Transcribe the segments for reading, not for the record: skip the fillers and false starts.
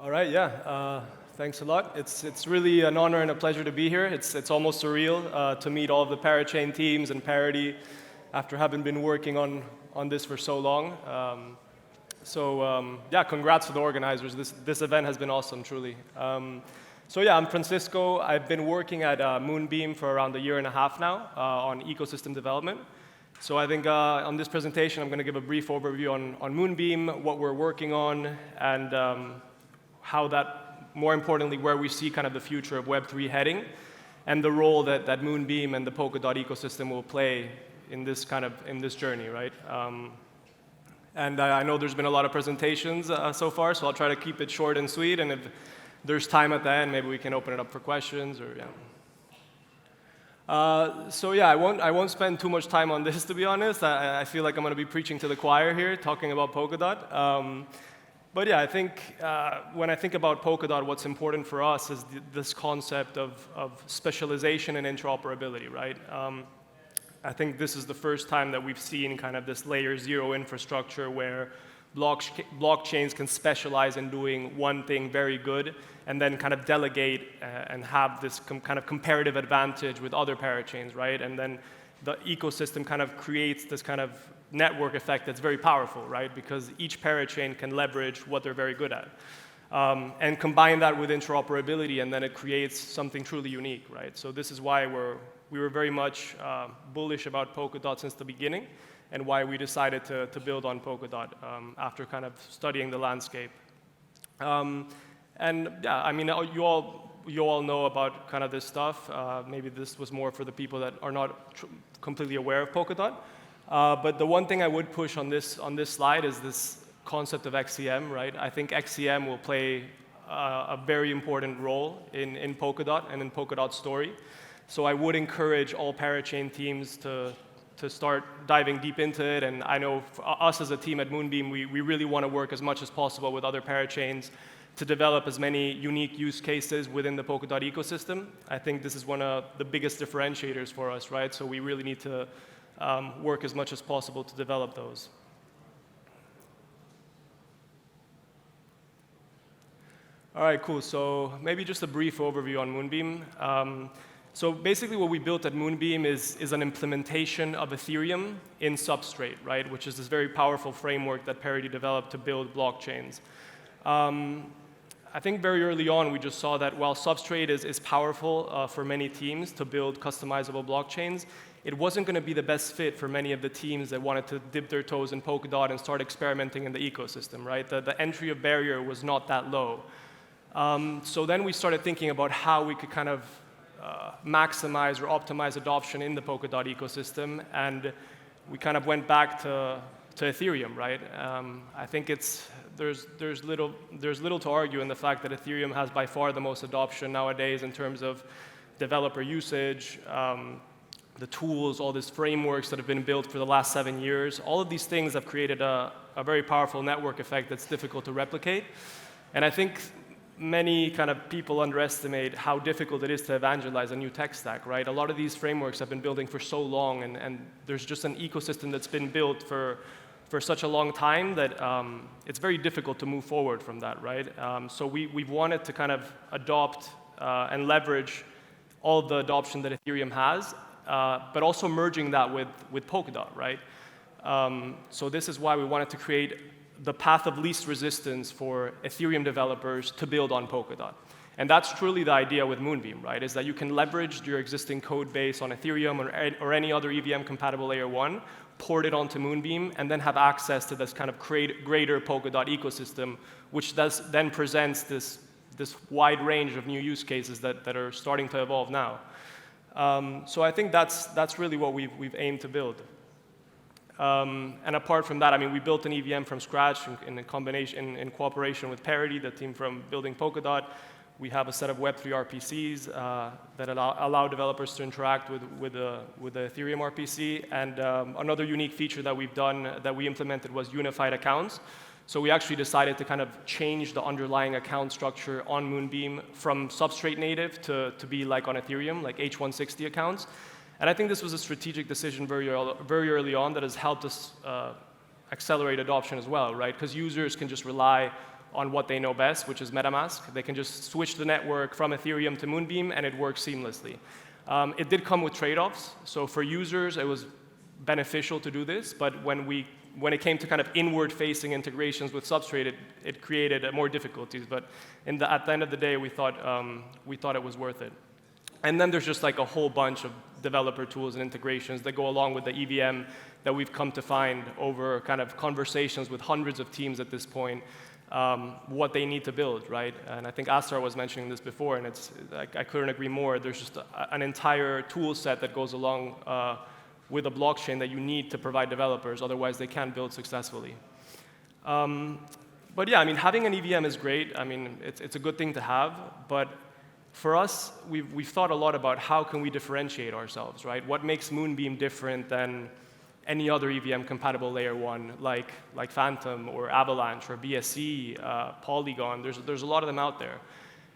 All right, yeah. Thanks a lot. It's really an honor and a pleasure to be here. It's almost surreal to meet all of the parachain teams and Parity after having been working on this for so long. Yeah, congrats to the organizers. This event has been awesome, truly. Yeah, I'm Francisco. I've been working at Moonbeam for around a year and a half now on ecosystem development. So I think on this presentation, I'm going to give a brief overview on Moonbeam, what we're working on, and how that, more importantly, where we see kind of the future of Web3 heading, and the role that Moonbeam and the Polkadot ecosystem will play in this journey, right? And I know there's been a lot of presentations so far, so I'll try to keep it short and sweet, and if there's time at the end, maybe we can open it up for questions, or yeah. I won't spend too much time on this, to be honest. I feel like I'm going to be preaching to the choir here, talking about Polkadot. But yeah, I think when I think about Polkadot, what's important for us is this concept of specialization and interoperability, right? I think this is the first time that we've seen kind of this layer 0 infrastructure where blockchains can specialize in doing one thing very good and then kind of delegate and have this kind of comparative advantage with other parachains, right? And then the ecosystem kind of creates this kind of network effect that's very powerful, right? Because each parachain can leverage what they're very good at. And combine that with interoperability, and then it creates something truly unique, right? So this is why we were very much bullish about Polkadot since the beginning, and why we decided to build on Polkadot after kind of studying the landscape. And yeah, I mean, you all know about kind of this stuff. Maybe this was more for the people that are not completely aware of Polkadot. But the one thing I would push on this slide is this concept of XCM, right? I think XCM will play a very important role in Polkadot and in Polkadot's story. So I would encourage all parachain teams to start diving deep into it. And I know for us as a team at Moonbeam, we really want to work as much as possible with other parachains to develop as many unique use cases within the Polkadot ecosystem. I think this is one of the biggest differentiators for us, right? So we really need to work as much as possible to develop those. All right, cool. So maybe just a brief overview on Moonbeam. So basically what we built at Moonbeam is an implementation of Ethereum in Substrate, right? Which is this very powerful framework that Parity developed to build blockchains. I think very early on we just saw that while Substrate is powerful for many teams to build customizable blockchains, it wasn't going to be the best fit for many of the teams that wanted to dip their toes in Polkadot and start experimenting in the ecosystem, right? The entry of barrier was not that low. So then we started thinking about how we could kind of maximize or optimize adoption in the Polkadot ecosystem, and we kind of went back to Ethereum, right? I think there's little to argue in the fact that Ethereum has by far the most adoption nowadays in terms of developer usage, the tools, all these frameworks that have been built for the last 7 years. All of these things have created a very powerful network effect that's difficult to replicate. And I think many kind of people underestimate how difficult it is to evangelize a new tech stack, right? A lot of these frameworks have been building for so long, and there's just an ecosystem that's been built for such a long time that it's very difficult to move forward from that, right? So we've wanted to kind of adopt and leverage all the adoption that Ethereum has, but also merging that with Polkadot, right? So this is why we wanted to create the path of least resistance for Ethereum developers to build on Polkadot. And that's truly the idea with Moonbeam, right? Is that you can leverage your existing code base on Ethereum or any other EVM compatible layer 1, port it onto Moonbeam, and then have access to this kind of greater Polkadot ecosystem, which then presents this wide range of new use cases that are starting to evolve now. So I think that's really what we've aimed to build. And apart from that, I mean, we built an EVM from scratch in cooperation with Parity, the team from building Polkadot. We have a set of Web3 RPCs that allow developers to interact with the Ethereum RPC. And another unique feature that we implemented was unified accounts. So we actually decided to kind of change the underlying account structure on Moonbeam from Substrate native to be like on Ethereum, like H160 accounts. And I think this was a strategic decision very early on that has helped us accelerate adoption as well, right? Because users can just rely on what they know best, which is MetaMask. They can just switch the network from Ethereum to Moonbeam, and it works seamlessly. It did come with trade-offs. So for users, it was beneficial to do this, but when it came to kind of inward-facing integrations with Substrate, it created more difficulties. But at the end of the day, we thought it was worth it. And then there's just like a whole bunch of developer tools and integrations that go along with the EVM that we've come to find over kind of conversations with hundreds of teams at this point, what they need to build, right? And I think Astar was mentioning this before, and I couldn't agree more. There's just an entire tool set that goes along with a blockchain that you need to provide developers, otherwise they can't build successfully. But yeah, I mean, having an EVM is great. I mean, it's a good thing to have, but for us, we've thought a lot about how can we differentiate ourselves, right? What makes Moonbeam different than any other EVM-compatible layer 1, like Phantom or Avalanche or BSC, Polygon. There's a lot of them out there.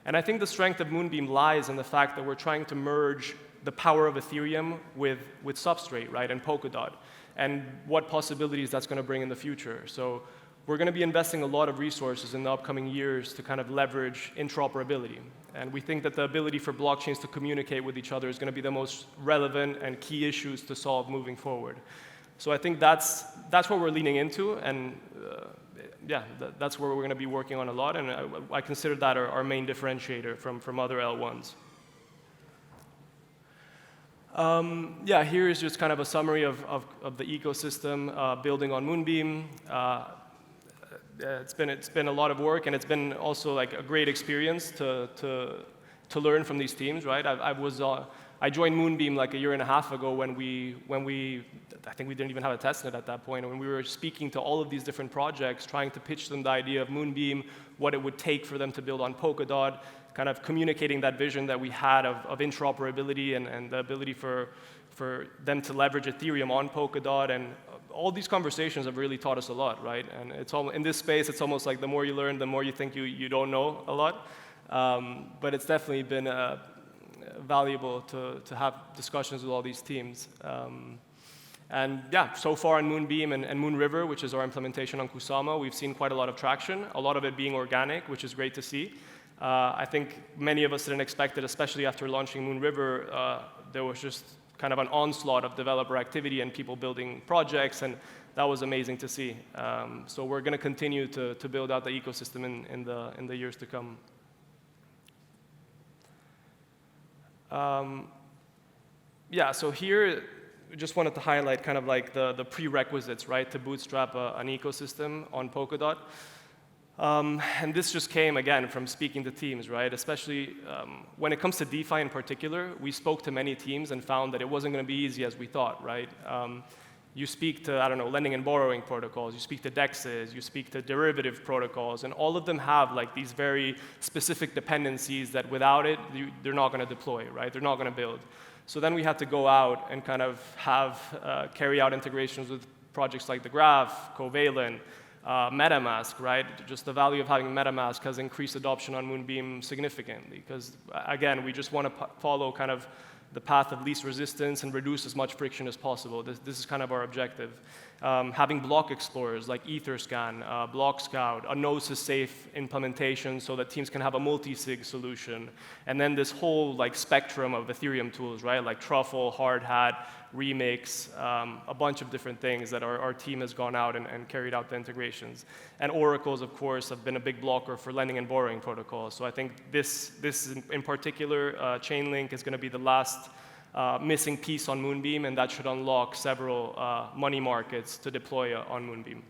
And I think the strength of Moonbeam lies in the fact that we're trying to merge the power of Ethereum with Substrate, right, and Polkadot, and what possibilities that's going to bring in the future. So we're going to be investing a lot of resources in the upcoming years to kind of leverage interoperability. And we think that the ability for blockchains to communicate with each other is going to be the most relevant and key issues to solve moving forward. So I think that's what we're leaning into, and yeah, that's where we're going to be working on a lot, and I consider that our main differentiator from other L1s. Yeah, here is just kind of a summary of the ecosystem building on Moonbeam. It's been a lot of work, and it's been also like a great experience to learn from these teams, right? I joined Moonbeam like a year and a half ago when I think we didn't even have a testnet at that point, and when we were speaking to all of these different projects, trying to pitch them the idea of Moonbeam, what it would take for them to build on Polkadot, kind of communicating that vision that we had of interoperability and the ability for them to leverage Ethereum on Polkadot, and all these conversations have really taught us a lot, right? And in this space, it's almost like the more you learn, the more you think you don't know a lot. But it's definitely been valuable to have discussions with all these teams. And yeah, so far in Moonbeam and Moonriver, which is our implementation on Kusama, we've seen quite a lot of traction, a lot of it being organic, which is great to see. I think many of us didn't expect it, especially after launching Moonriver. There was just kind of an onslaught of developer activity and people building projects, and that was amazing to see. So we're going to continue to build out the ecosystem in the years to come. Yeah, so here, just wanted to highlight kind of like the prerequisites, right, to bootstrap an ecosystem on Polkadot. And this just came, again, from speaking to teams, right? Especially when it comes to DeFi in particular, we spoke to many teams and found that it wasn't going to be easy as we thought, right? You speak to, I don't know, lending and borrowing protocols, you speak to DEXs, you speak to derivative protocols, and all of them have like these very specific dependencies that without it, they're not going to deploy, right? They're not going to build. So then we had to go out and kind of carry out integrations with projects like the Graph, Covalent, MetaMask, right? Just the value of having MetaMask has increased adoption on Moonbeam significantly because, again, we just want to follow kind of the path of least resistance and reduce as much friction as possible. This is kind of our objective. Having block explorers like Etherscan, Block Scout, a Gnosis-safe implementation so that teams can have a multi-sig solution, and then this whole like spectrum of Ethereum tools, right? Like Truffle, Hardhat, Remix, a bunch of different things that our team has gone out and carried out the integrations. And oracles, of course, have been a big blocker for lending and borrowing protocols. So I think this in particular, Chainlink is going to be the last missing piece on Moonbeam, and that should unlock several money markets to deploy on Moonbeam.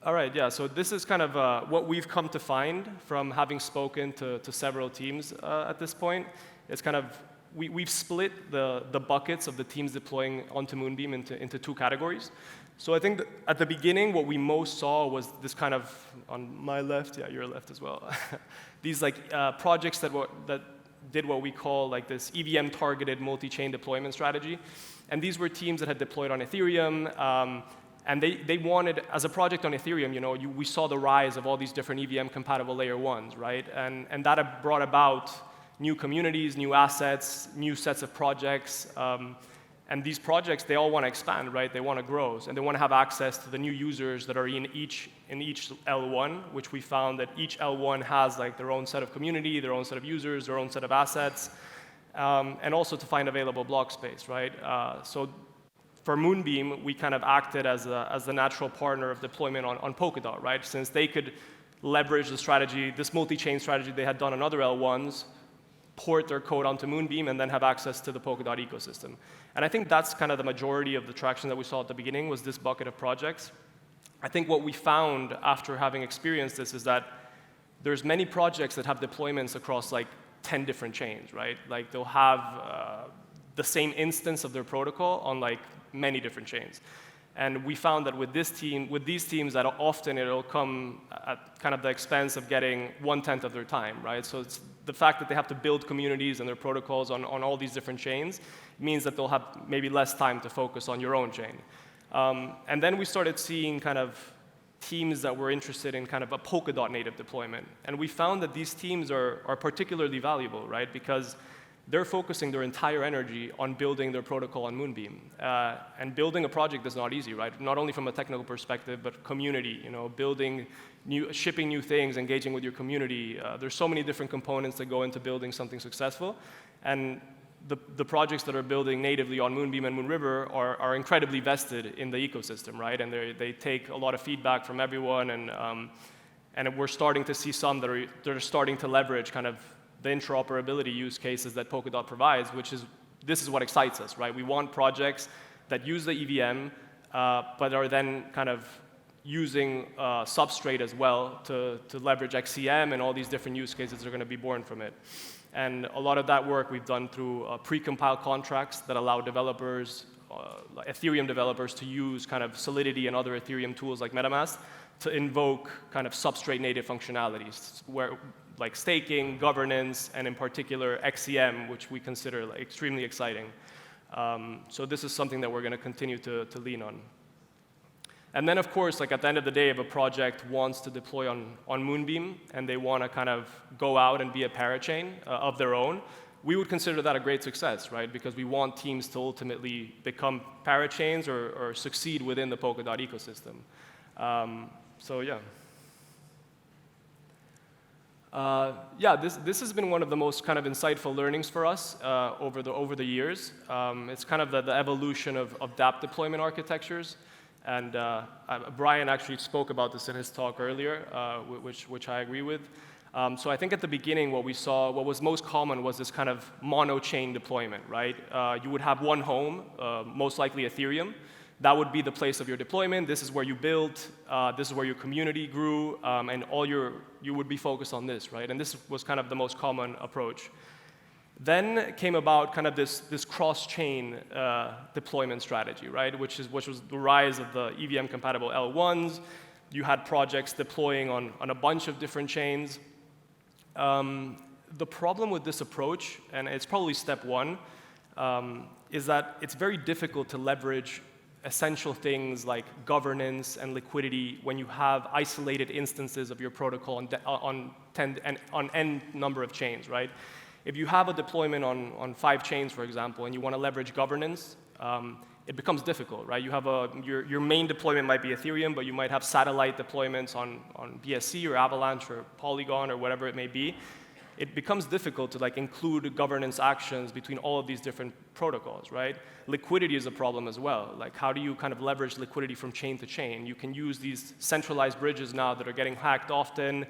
All right, yeah, so this is kind of what we've come to find from having spoken to several teams at this point. It's kind of, we've split the buckets of the teams deploying onto Moonbeam into two categories. So I think that at the beginning, what we most saw was this kind of, on my left, yeah, your left as well, these like projects that did what we call like this EVM targeted multi-chain deployment strategy. And these were teams that had deployed on Ethereum, and they wanted, as a project on Ethereum, you know, we saw the rise of all these different EVM compatible layer ones, right? And that had brought about new communities, new assets, new sets of projects. And these projects, they all want to expand, right? They want to grow, and they want to have access to the new users that are in each L1, which we found that each L1 has like their own set of community, their own set of users, their own set of assets, and also to find available block space, right? So for Moonbeam, we kind of acted as the natural partner of deployment on Polkadot, right? Since they could leverage the strategy, this multi-chain strategy they had done on other L1s, port their code onto Moonbeam, and then have access to the Polkadot ecosystem. And I think that's kind of the majority of the traction that we saw at the beginning was this bucket of projects. I think what we found after having experienced this is that there's many projects that have deployments across like 10 different chains, right? Like they'll have the same instance of their protocol on like many different chains. And we found that with these teams, that often it'll come at kind of the expense of getting 1/10 of their time, right? So it's the fact that they have to build communities and their protocols on all these different chains means that they'll have maybe less time to focus on your own chain. And then we started seeing kind of teams that were interested in kind of a Polkadot native deployment. And we found that these teams are particularly valuable, right? Because they're focusing their entire energy on building their protocol on Moonbeam. And building a project is not easy, right? Not only from a technical perspective, but community, shipping new things, engaging with your community. There's so many different components that go into building something successful. And the projects that are building natively on Moonbeam and Moonriver are incredibly vested in the ecosystem, right? And they take a lot of feedback from everyone, and we're starting to see some that are starting to leverage kind of the interoperability use cases that Polkadot provides, this is what excites us, right? We want projects that use the EVM, but are then kind of using Substrate as well to leverage XCM and all these different use cases that are going to be born from it. And a lot of that work we've done through pre-compiled contracts that allow developers, Ethereum developers, to use kind of Solidity and other Ethereum tools like MetaMask to invoke kind of Substrate native functionalities, like staking, governance, and in particular XCM, which we consider like extremely exciting. So this is something that we're going to continue to lean on. And then, of course, like at the end of the day, if a project wants to deploy on Moonbeam and they want to kind of go out and be a parachain of their own, we would consider that a great success, right? Because we want teams to ultimately become parachains or succeed within the Polkadot ecosystem. So yeah. This has been one of the most kind of insightful learnings for us over the years. It's kind of the evolution of Dapp deployment architectures. And Brian actually spoke about this in his talk earlier, which I agree with. So I think at the beginning what we saw, what was most common was this kind of mono-chain deployment, right? You would have one home, most likely Ethereum. That would be the place of your deployment. This is where you built. This is where your community grew, and you would be focused on this, right? And this was kind of the most common approach. Then came about kind of this cross-chain deployment strategy, right? Which was the rise of the EVM-compatible L1s. You had projects deploying on a bunch of different chains. The problem with this approach, and it's probably step one, is that it's very difficult to leverage essential things like governance and liquidity when you have isolated instances of your protocol on n number of chains, right? If you have a deployment on 5 chains, for example, and you want to leverage governance, it becomes difficult, right? You have your main deployment might be Ethereum, but you might have satellite deployments on BSC or Avalanche or Polygon or whatever it may be. It becomes difficult to like include governance actions between all of these different protocols, right? Liquidity is a problem as well. Like how do you kind of leverage liquidity from chain to chain? You can use these centralized bridges now that are getting hacked often.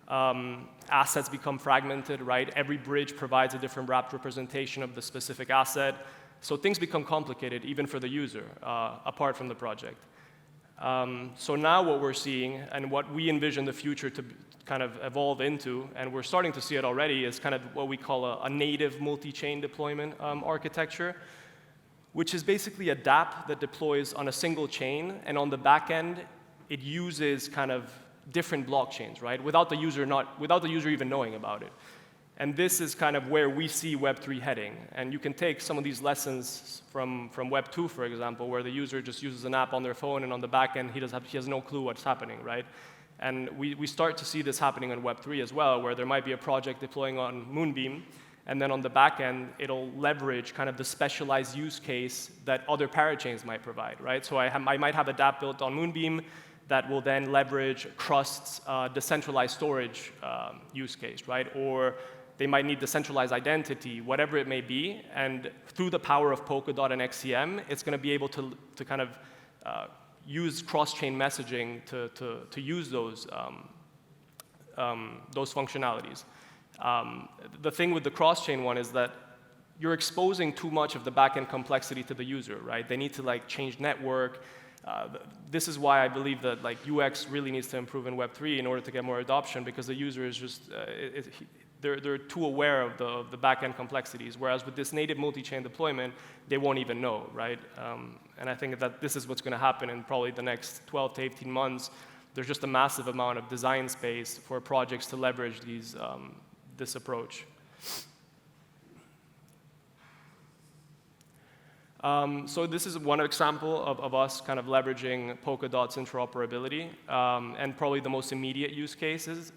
Assets become fragmented, right? Every bridge provides a different wrapped representation of the specific asset. So things become complicated even for the user, apart from the project. So now what we're seeing and what we envision the future to kind of evolve into, and we're starting to see it already, is kind of what we call a native multi-chain deployment architecture, which is basically a Dapp that deploys on a single chain, and on the back end, it uses kind of different blockchains, right? Without the user even knowing about it. And this is kind of where we see Web3 heading. And you can take some of these lessons from Web2, for example, where the user just uses an app on their phone, and on the back end, he has no clue what's happening, right? And we start to see this happening on Web3 as well, where there might be a project deploying on Moonbeam, And then on the back end, it'll leverage kind of the specialized use case that other parachains might provide, right? So I might have a dApp built on Moonbeam that will then leverage Crust's decentralized storage use case, right? Or they might need decentralized identity, whatever it may be. And through the power of Polkadot and XCM, it's going to be able to kind of use cross-chain messaging to use those functionalities. The thing with the cross-chain one is that you're exposing too much of the back-end complexity to the user, right? They need to like change network. This is why I believe that like UX really needs to improve in Web3 in order to get more adoption, because the user is just they're too aware of the back-end complexities. Whereas with this native multi-chain deployment, they won't even know, right? And I think that this is what's going to happen in probably the next 12 to 18 months. There's just a massive amount of design space for projects to leverage this approach. So this is one example of us kind of leveraging Polkadot's interoperability, and probably the most immediate use case is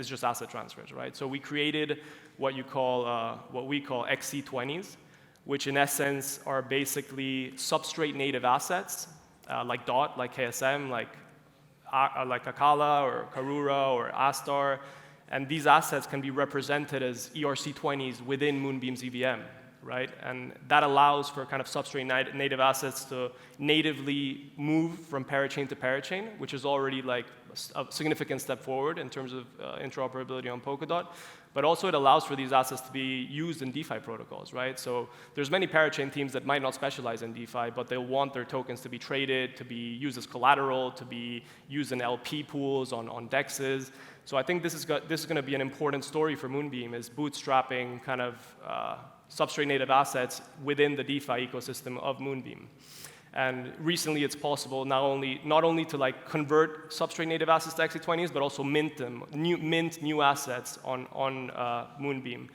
just asset transfers, right? So we created what we call XC20s, which in essence are basically substrate native assets, like DOT, like KSM, like Akala or Karura or Astar, and these assets can be represented as ERC20s within Moonbeam's EVM, right? And that allows for kind of substrate native assets to natively move from parachain to parachain, which is already like a significant step forward in terms of interoperability on Polkadot. But also it allows for these assets to be used in DeFi protocols, right? So there's many parachain teams that might not specialize in DeFi, but they'll want their tokens to be traded, to be used as collateral, to be used in LP pools on DEXs. So I think this is going to be an important story for Moonbeam, is bootstrapping kind of substrate native assets within the DeFi ecosystem of Moonbeam. And recently it's possible not only to like convert substrate native assets to XC20s, but also mint new assets on Moonbeam.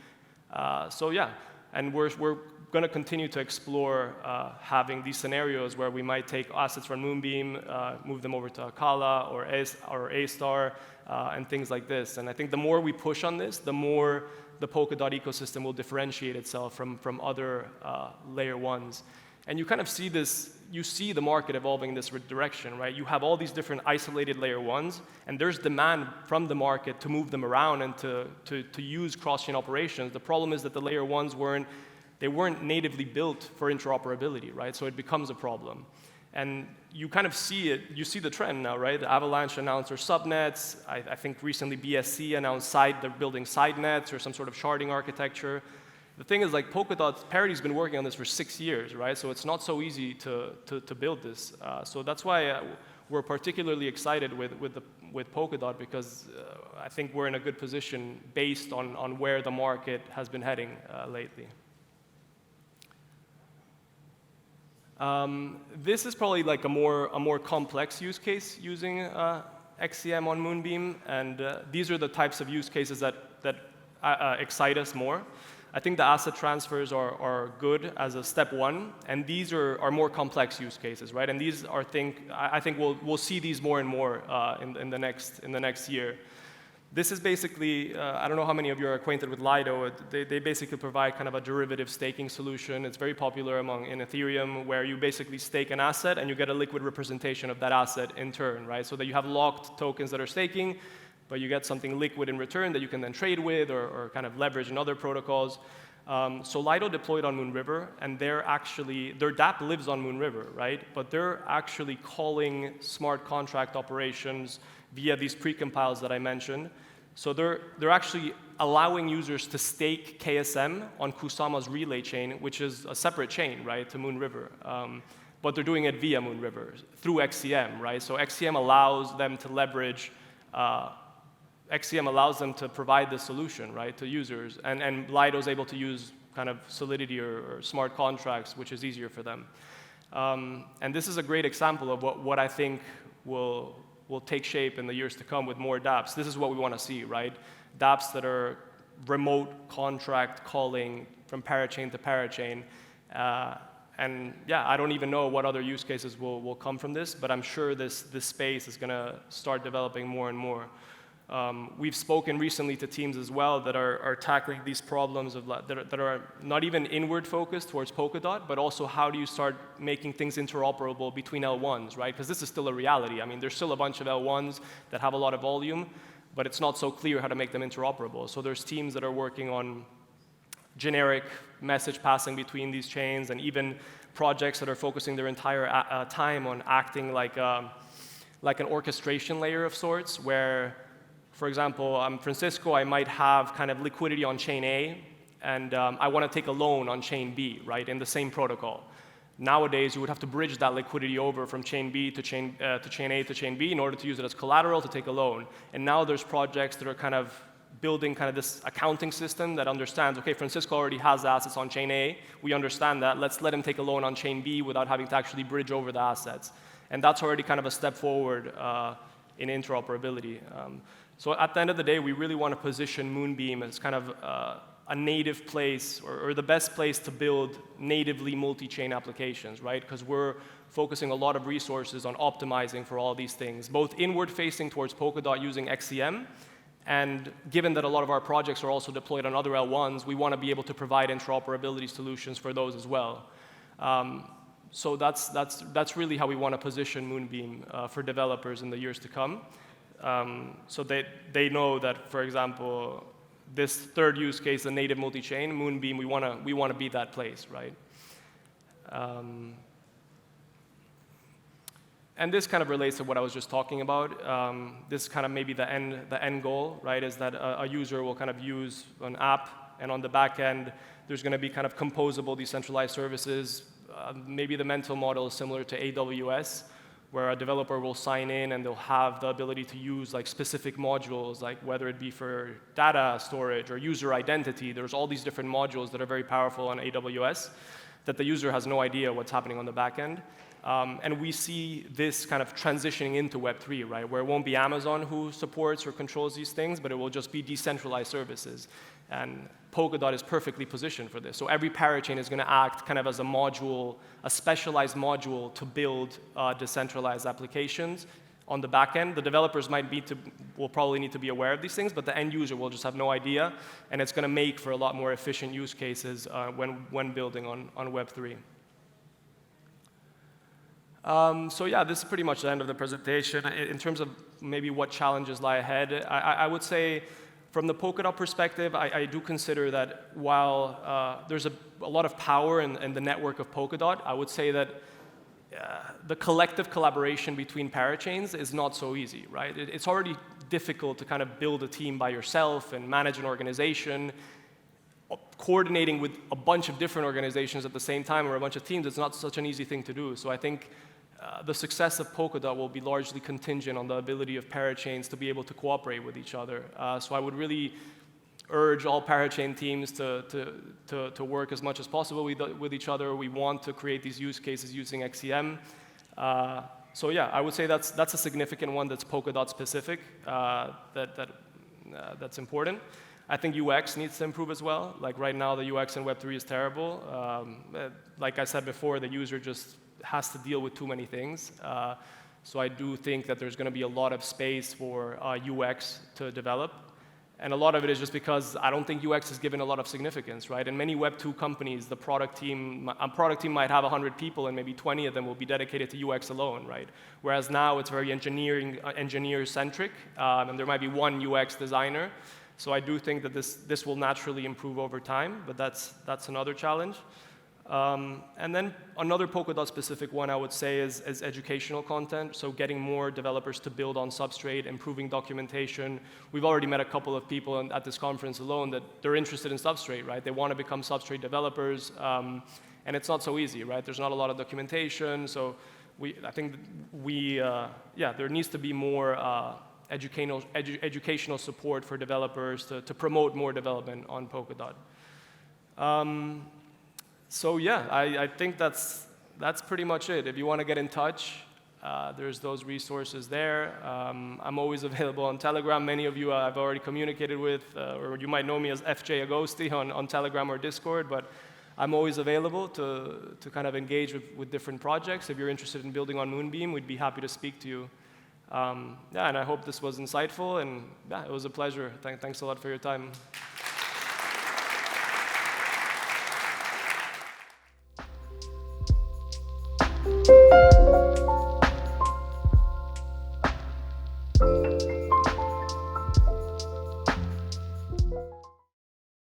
So yeah, and we're going to continue to explore having these scenarios where we might take assets from Moonbeam, move them over to Akala or A-Star, and things like this. And I think the more we push on this, the more the Polkadot ecosystem will differentiate itself from other layer ones. And you kind of see this, you see the market evolving in this direction, right? You have all these different isolated layer ones, and there's demand from the market to move them around and to use cross-chain operations. The problem is that the layer ones weren't natively built for interoperability, right? So it becomes a problem. And you kind of see it, you see the trend now, right? The Avalanche announced their subnets. I think recently BSC announced they're building side nets or some sort of sharding architecture. The thing is, like, Polkadot's Parity's been working on this for 6 years, right? So it's not so easy to build this. So that's why we're particularly excited with Polkadot, because I think we're in a good position based on where the market has been heading lately. This is probably like a more complex use case using XCM on Moonbeam, and these are the types of use cases that excite us more. I think the asset transfers are good as a step one, and these are more complex use cases, right? And these are I think we'll see these more and more in the next year. This is basically, I don't know how many of you are acquainted with Lido. They basically provide kind of a derivative staking solution. It's very popular in Ethereum, where you basically stake an asset and you get a liquid representation of that asset in turn, right? So that you have locked tokens that are staking, but you get something liquid in return that you can then trade with or kind of leverage in other protocols. So Lido deployed on Moonriver, and their dApp lives on Moonriver, right? But they're actually calling smart contract operations via these precompiles that I mentioned. So they're actually allowing users to stake KSM on Kusama's relay chain, which is a separate chain, right, to Moonriver. But they're doing it via Moonriver through XCM, right? So XCM allows them to leverage XCM allows them to provide this solution, right, to users, and Lido is able to use kind of Solidity or smart contracts, which is easier for them. And this is a great example of what I think will take shape in the years to come with more dApps. This is what we want to see, right? dApps that are remote contract calling from parachain to parachain. And yeah, I don't even know what other use cases will come from this, but I'm sure this space is going to start developing more and more. We've spoken recently to teams as well that are tackling these problems that are not even inward focused towards Polkadot, but also how do you start making things interoperable between L1s, right? Because this is still a reality. I mean, there's still a bunch of L1s that have a lot of volume, but it's not so clear how to make them interoperable. So there's teams that are working on generic message passing between these chains, and even projects that are focusing their entire time on acting like an orchestration layer of sorts, where, for example, I'm Francisco, I might have kind of liquidity on chain A, and I want to take a loan on chain B, right, in the same protocol. Nowadays, you would have to bridge that liquidity over from chain B to chain A to chain B in order to use it as collateral to take a loan. And now there's projects that are kind of building kind of this accounting system that understands, okay, Francisco already has assets on chain A, we understand that, let's let him take a loan on chain B without having to actually bridge over the assets. And that's already kind of a step forward in interoperability. So at the end of the day, we really want to position Moonbeam as kind of a native place, or the best place to build natively multi-chain applications, right? Because we're focusing a lot of resources on optimizing for all these things, both inward-facing towards Polkadot using XCM, and given that a lot of our projects are also deployed on other L1s, we want to be able to provide interoperability solutions for those as well. So that's really how we want to position Moonbeam for developers in the years to come. So they know that, for example, this third use case, the native multi-chain, Moonbeam, we want to be that place, right? And this kind of relates to what I was just talking about. This kind of maybe the end goal, right, is that a user will kind of use an app, and on the back end, there's going to be kind of composable decentralized services. Maybe the mental model is similar to AWS, where a developer will sign in and they'll have the ability to use like specific modules, like whether it be for data storage or user identity. There's all these different modules that are very powerful on AWS that the user has no idea what's happening on the back end. And we see this kind of transitioning into Web3, right, where it won't be Amazon who supports or controls these things, but it will just be decentralized services. And Polkadot is perfectly positioned for this. So every parachain is going to act kind of as a module, a specialized module to build decentralized applications on the back end. The developers will probably need to be aware of these things, but the end user will just have no idea, and it's going to make for a lot more efficient use cases when building on Web3. So yeah, this is pretty much the end of the presentation. In terms of maybe what challenges lie ahead, I would say from the Polkadot perspective, I do consider that while there's a lot of power in the network of Polkadot, I would say that the collective collaboration between parachains is not so easy, right? It's already difficult to kind of build a team by yourself and manage an organization. Coordinating with a bunch of different organizations at the same time, or a bunch of teams, it's not such an easy thing to do. So I think the success of Polkadot will be largely contingent on the ability of parachains to be able to cooperate with each other. So I would really urge all parachain teams to work as much as possible with each other. We want to create these use cases using XCM. So yeah, I would say that's a significant one that's Polkadot specific, that's important. I think UX needs to improve as well. Like right now, the UX in Web3 is terrible. Like I said before, the user just has to deal with too many things. So I do think that there's going to be a lot of space for UX to develop. And a lot of it is just because I don't think UX is given a lot of significance, right? In many Web2 companies, a product team might have 100 people, and maybe 20 of them will be dedicated to UX alone, right? Whereas now it's very engineer-centric, and there might be one UX designer. So I do think that this will naturally improve over time, but that's another challenge. And then another Polkadot-specific one I would say is educational content, so getting more developers to build on Substrate, improving documentation. We've already met a couple of people at this conference alone that they're interested in Substrate, right? They want to become Substrate developers, and it's not so easy, right? There's not a lot of documentation, so I think there needs to be more educational support for developers to promote more development on Polkadot. So yeah, I think that's pretty much it. If you want to get in touch, there's those resources there. I'm always available on Telegram. Many of you I've already communicated with, or you might know me as FJ Agosti on Telegram or Discord, but I'm always available to kind of engage with different projects. If you're interested in building on Moonbeam, we'd be happy to speak to you. Yeah, and I hope this was insightful, and yeah, it was a pleasure. Thanks a lot for your time.